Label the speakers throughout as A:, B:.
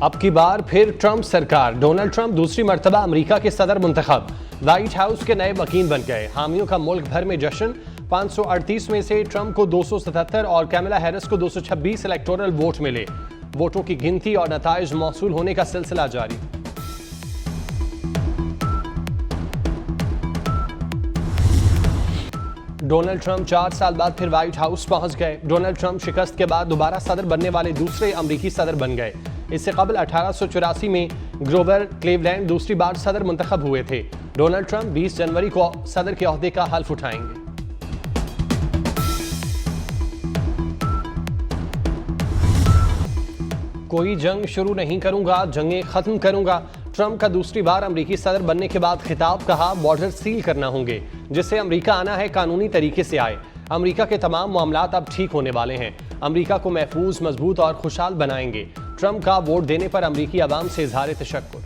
A: अब की बार फिर ट्रंप सरकार। डोनाल्ड ट्रंप दूसरी मर्तबा अमेरिका के सदर मुंतखब, व्हाइट हाउस के नए मकीन बन गए। हामियों का मुल्क भर में जश्न। 538 में से ट्रंप को 277 और कैमला हैरिस को 226 इलेक्टोरल वोट मिले। वोटों की गिनती और नताइज मौसूल होने का सिलसिला जारी। डोनाल्ड ट्रंप 4 साल बाद फिर व्हाइट हाउस पहुंच गए। डोनाल्ड ट्रंप शिकस्त के बाद दोबारा सदर बनने वाले दूसरे अमरीकी सदर बन गए। इससे कबल 1884 में ग्रोवर क्लीवलैंड दूसरी बार सदर मुंतखब हुए थे। डोनाल्ड ट्रंप 20 जनवरी को सदर के ओहदे का हल्फ उठाएंगे। कोई जंग शुरू नहीं करूंगा, जंगें खत्म करूंगा। ट्रंप का दूसरी बार अमरीकी सदर बनने के बाद खिताब। कहा, बॉर्डर सील करना होंगे, जिससे अमरीका आना है कानूनी तरीके से आए। अमरीका के तमाम मामलात अब ठीक होने वाले हैं। अमरीका को महफूज, मजबूत और खुशहाल बनाएंगे। ट्रंप का वोट देने पर अमरीकी अवाम से इजहार तशक्कुर।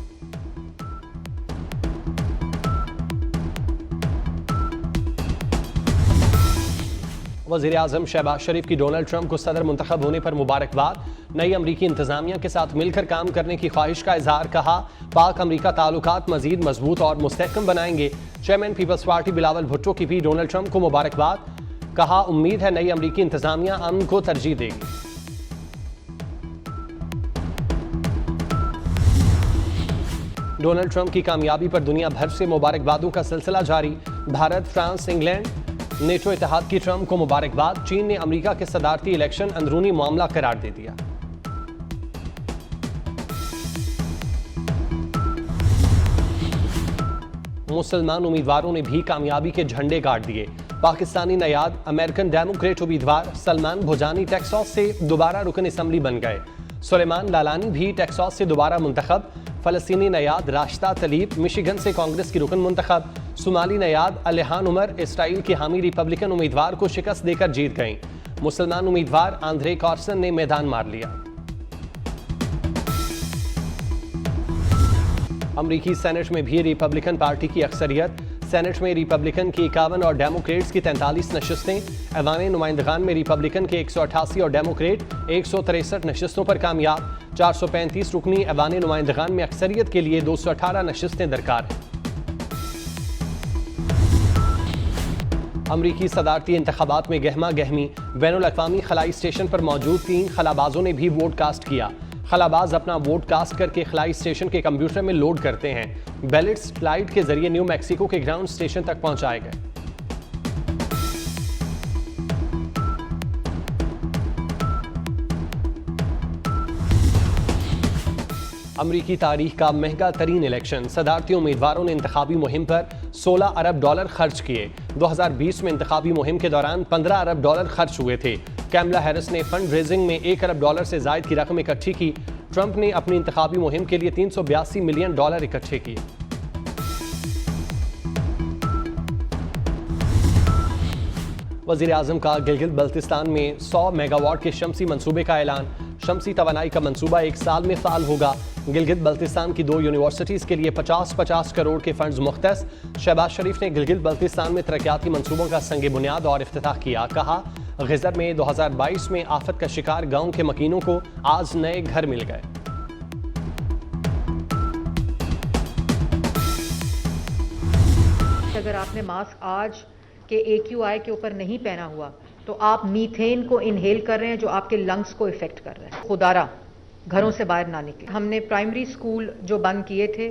A: वज़ीर आज़म शहबाज शरीफ की डोनाल्ड ट्रंप को सदर मुंतखब होने पर मुबारकबाद। नई अमरीकी इंतजामिया के साथ मिलकर काम करने की ख्वाहिश का इजहार। कहा, पाक अमरीका ताल्लुकात मजीद मजबूत और मुस्तहकम बनाएंगे। Chairman peoples party Bilawal Bhutto की भी डोनाल्ड ट्रंप को मुबारकबाद। कहा, उम्मीद है नई अमरीकी इंतजामिया अमन को तरजीह देगी। डोनाल्ड ट्रंप की कामयाबी पर दुनिया भर से मुबारकबादों का सिलसिला जारी। भारत, फ्रांस, इंग्लैंड, नेटो इत्तेहाद की ट्रंप को मुबारकबाद। चीन ने अमेरिका के सदारती इलेक्शन अंदरूनी मामला करार दे दिया। मुसलमान उम्मीदवारों ने भी कामयाबी के झंडे गाड़ दिए। पाकिस्तानी नयाद अमेरिकन डेमोक्रेट उम्मीदवार सलमान भुजानी टेक्सास से दोबारा रुकन असम्बली बन गए। सुलेमान लालानी भी टेक्सास से दोबारा मुंतखब। फलस्तीनी नयाद राशिदा तलीब मिशिगन से कांग्रेस की रुकन मुंतखब। सोमाली नयाद अलेहान उमर इसराइल की हामी रिपब्लिकन उम्मीदवार को शिकस्त देकर जीत गईं। मुसलमान उम्मीदवार आंद्रे कार्सन ने मैदान मार लिया। अमरीकी सेनेट में भी रिपब्लिकन पार्टी की अक्सरियत। सेनेट में रिपब्लिकन की 51 और डेमोक्रेट्स की 43 नशिस्तें। ऐवान नुमाइंदगान में रिपब्लिकन के 188 और डेमोक्रेट 163 नशिस्तों पर कामयाब। 435 रुकनी ऐवान नुमाइंदगान में अक्सरियत के लिए 218 नशिस्तें दरकार हैं। अमरीकी सदारती इंतखाबात में गहमा गहमी। बैनुल अक़वामी खलाई स्टेशन पर मौजूद 3 खलाबाजों ने भी वोट कास्ट किया। खलाबाज अपना वोट कास्ट करके खलाई स्टेशन के कंप्यूटर में लोड करते हैं। बैलेट्स फ्लाइट के जरिए न्यू मैक्सिको के ग्राउंड स्टेशन तक पहुंचाए गए। अमरीकी तारीख का महंगा तरीन इलेक्शन। सदारती उम्मीदवारों ने इंतखाबी मुहिम पर $16 अरब खर्च किए। 2020 में इंतखाबी मुहिम के दौरान $15 अरब खर्च हुए थे। कैमला हैरिस ने फंड रेजिंग में $1 अरब से जायद की रकम इकट्ठी की। ट्रंप ने अपनी इंतखाबी मुहिम के लिए $382 मिलियन इकट्ठे किए। वज़ीर आज़म का गिलगित बल्तिस्तान में 100 मेगावाट के शमसी मंसूबे का ऐलान। शमसी तवानाई का मंसूबा 1 साल में फ़ाल होगा। गिलगित बल्तिस्तान की 2 यूनिवर्सिटीज़ के लिए 50-50 करोड़ के फंड्स मुख्तस। शहबाज शरीफ ने गिलगित बल्तिस्तान में तरक्याती मंसूबों का संग बुनियाद और इफ्तिताह किया। कहा, ग़ज़र में 2022 में आफत का शिकार गांव के मकीनों को आज नए घर मिल गए।
B: अगर आपने मास्क आज के AQI के ऊपर नहीं पहना हुआ तो आप मीथेन को इनहेल कर रहे हैं जो आपके लंग्स को इफेक्ट कर रहा है। खुदारा घरों से बाहर ना निकले। हमने प्राइमरी स्कूल जो बंद किए थे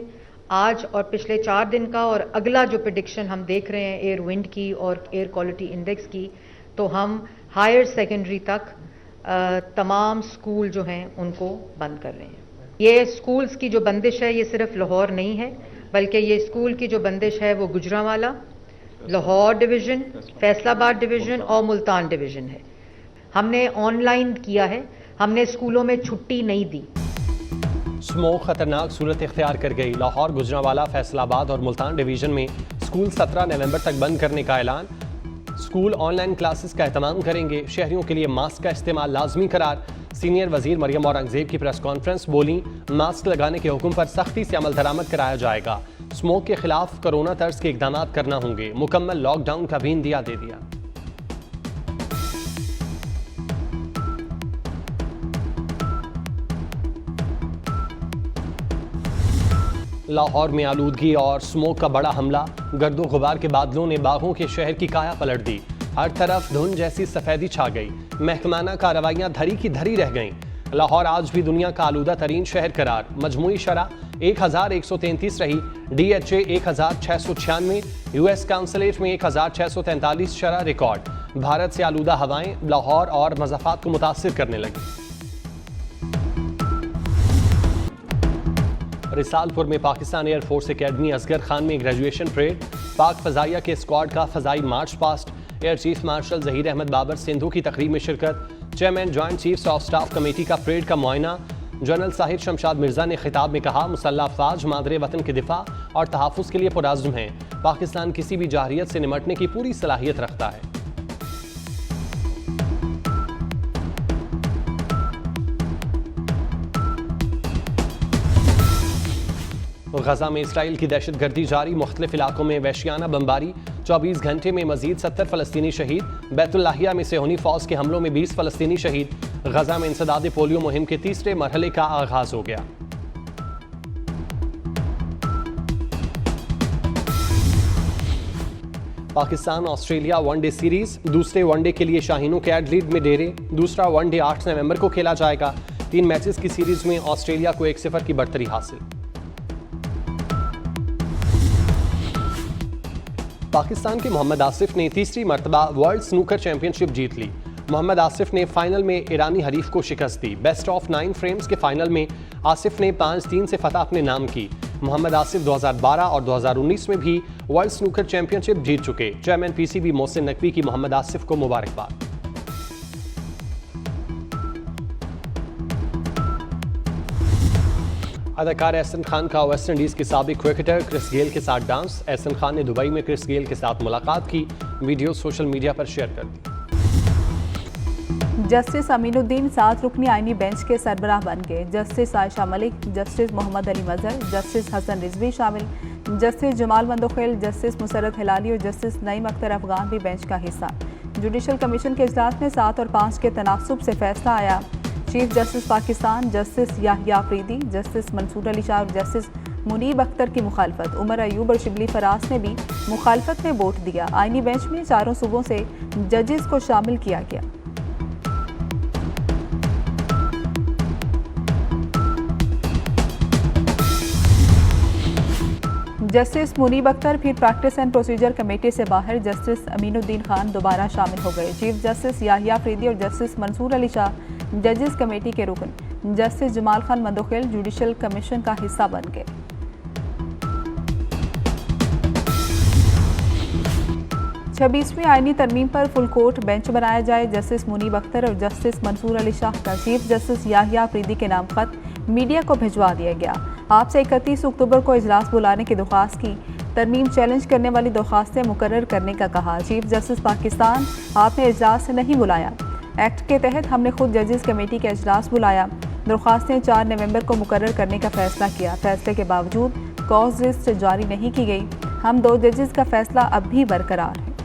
B: आज और पिछले 4 दिन का और अगला जो प्रेडिक्शन हम देख रहे हैं एयर विंड की और एयर क्वालिटी इंडेक्स की, तो हम हायर सेकेंडरी तक तमाम स्कूल जो हैं उनको बंद कर रहे हैं। ये स्कूल्स की जो बंदिश है ये सिर्फ लाहौर नहीं है, बल्कि ये स्कूल की जो बंदिश है वो गुजरांवाला, लाहौर डिवीज़न, फैसलाबाद डिवीज़न और मुल्तान डिवीज़न है। हमने ऑनलाइन किया है, हमने स्कूलों में छुट्टी नहीं दी।
A: स्मोक खतरनाक सूरत इख्तियार कर गई। लाहौर, गुजरांवाला, फैसलाबाद और मुल्तान डिवीज़न में स्कूल 17 नवंबर तक बंद करने का ऐलान। स्कूल ऑनलाइन क्लासेस का एहतमाम करेंगे। शहरियों के लिए मास्क का इस्तेमाल लाजमी करार। सीनियर वजीर मरियम औरंगजेब की प्रेस कॉन्फ्रेंस। बोली, मास्क लगाने के हुक्म पर सख्ती से अमल दरामद कराया जाएगा। स्मोक के खिलाफ कोरोना तर्ज के इकदाम करना होंगे। मुकम्मल लॉकडाउन का भी इंदिया दे दिया। लाहौर में आलूदगी और स्मोक का बड़ा हमला, गर्दो गुबार के बादलों ने बागों के शहर की काया पलट दी। हर तरफ धुंध जैसी सफेदी छा गई, महकमाना कार्रवाइयां धरी की धरी रह गईं। लाहौर आज भी दुनिया का आलूदा तरीन शहर करार। मजमूई शरह 1133 रही, DHA 1696, US काउंसलेट में 1643 शरह रिकॉर्ड। भारत से आलूदा हवाएं लाहौर और मज़ाफ़ात को मुतासिर करने लगी। रिसालपुर में पाकिस्तान एयरफोर्स एकेडमी असगर खान में ग्रेजुएशन परेड, पाक फ़ज़ाइया के स्क्वाड का फ़ज़ाई march past, air chief marshal Zaheer Ahmed Babar Sidhu की तकरीब में शिरकत, chairman joint chiefs of staff committee का परेड का मुआयना। जनरल साहिर शमशाद मिर्जा ने खिताब में कहा, मुसल्लह अफवाज मादरे वतन के दिफा और तहफ़्फ़ुज़ के लिए पुरअज़्म हैं। पाकिस्तान किसी भी जाहिरियत से निमटने की पूरी सलाहियत रखता है। गजा में इसराइल की दहशतगर्दी जारी, मुख्तलिफ इलाकों में वहशियाना बमबारी। 24 घंटे में मजीद 70 फ़लस्तीनी शहीद। बैतुल्लाहिया में सेहूनी फ़ौज के हमलों में 20 फ़लस्तीनी शहीद। गजा में इंसदाद पोलियो मुहिम के तीसरे मरहले का आगाज हो गया। पाकिस्तान ऑस्ट्रेलिया वनडे सीरीज, दूसरे वनडे के लिए शाहीनों के एडलीड में डेरे। दूसरा वनडे 8 नवंबर को खेला जाएगा। 3 मैचेस की सीरीज में ऑस्ट्रेलिया को 1-0 की बढ़तरी हासिल। पाकिस्तान के मोहम्मद आसिफ ने तीसरी मरतबा वर्ल्ड स्नूकर चैंपियनशिप जीत ली। मोहम्मद आसिफ ने फाइनल में ईरानी हरीफ को शिकस्त दी। बेस्ट ऑफ 9 फ्रेम्स के फाइनल में आसिफ ने 5-3 से फतह अपने नाम की। मोहम्मद आसिफ 2012 और 2019 में भी वर्ल्ड स्नूकर चैंपियनशिप जीत चुके। चेयरमैन PCB मोहसिन नकवी की मोहम्मद आसिफ को मुबारकबाद। अदाकार एहसन खान का वेस्ट इंडीज के साबिक क्रिकेटर क्रिस गेल के साथ डांस। एहसन खान ने दुबई में क्रिस गेल के साथ मुलाकात की, वीडियो सोशल मीडिया पर शेयर कर दी।
C: जस्टिस अमीनुद्दीन 7 रुकनी आईनी बेंच के सरबराह बन गए। जस्टिस आयशा मलिक, जस्टिस मोहम्मद अली मजहर, जस्टिस हसन रिजवी शामिल। जस्टिस जमाल मंदोखेल, जस्टिस मुसरत हिलाली और जस्टिस नईम अख्तर अफगान भी बेंच का हिस्सा। जुडिशल कमीशन के इजलास में 7 और 5 के तनासुब से फैसला आया। Chief justice Pakistan justice Yahya Afridi, justice Mansoor Ali Shah और जस्टिस मुनीब अख्तर की मुखालफत। उमर अयूब और शिबली फराज ने भी मुखालफत में वोट दिया। आईनी बेंच में चारों सूबों से जजेस को शामिल किया गया। जस्टिस मुनीब अख्तर फिर प्रैक्टिस एंड प्रोसीजर कमेटी से बाहर। जस्टिस अमीनुद्दीन खान दोबारा शामिल हो गए। चीफ जस्टिस याहिया अफरीदी और जस्टिस मंसूर अली शाह जजेस कमेटी के रुकन। Justice Jamal Khan Mandokhel judicial commission का हिस्सा बन गए। छब्बीसवीं आईनी तरमीम पर फुल कोर्ट बेंच बनाया जाए। जस्टिस मुनीब अख्तर और जस्टिस मंसूर अली शाह का चीफ जस्टिस याहिया अफरीदी के नाम खत मीडिया को भिजवा दिया गया। आपसे 31 अक्टूबर को इजलास बुलाने की दरख्वास्त की। तरमीम चैलेंज करने वाली दरख्वास्तें मुकर्रर करने का कहा। चीफ जस्टिस पाकिस्तान, आपने इजलास नहीं बुलाया। एक्ट के तहत हमने खुद जजेस कमेटी का इजलास बुलाया। दरख्वास्तें 4 नवंबर को मुकर्रर करने का फैसला किया। फैसले के बावजूद कॉज लिस्ट जारी नहीं की गई। हम 2 जजेस का फैसला अब भी बरकरार है।